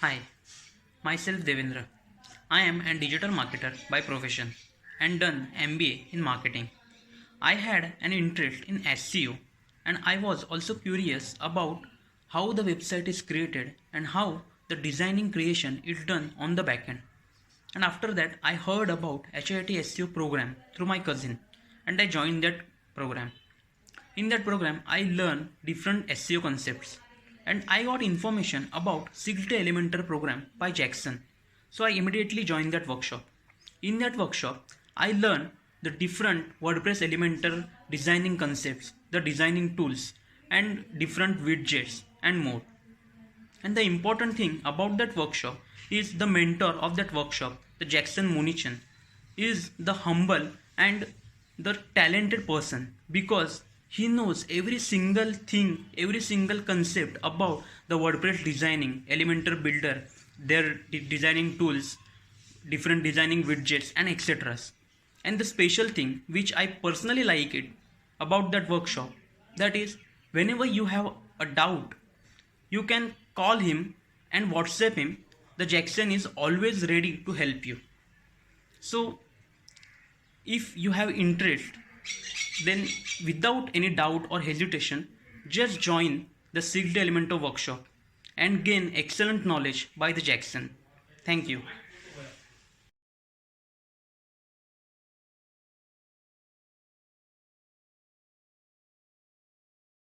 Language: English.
Hi, myself Devendra. I am a digital marketer by profession and done MBA in marketing. I had an interest in SEO and I was also curious about how the website is created and how the designing creation is done on the backend. And after that, I heard about HIT SEO program through my cousin and I joined that program. In that program, I learned different SEO concepts and I got information about 6-day Elementor program by Jackson. So I immediately joined that workshop. In that workshop, I learned the different WordPress Elementor designing concepts, the designing tools, and different widgets and more. And the important thing about that workshop is the mentor of that workshop, the Jackson Monichan, is the humble and the talented person because he knows every single thing, every single concept about the WordPress designing, Elementor builder, their designing tools, different designing widgets and etc. And the special thing which I personally like it about that workshop, that is whenever you have a doubt, you can call him and WhatsApp him. The Jackson is always ready to help you. So if you have interest, then without any doubt or hesitation, just join the 6-day Elementor workshop and gain excellent knowledge by the Jackson. Thank you.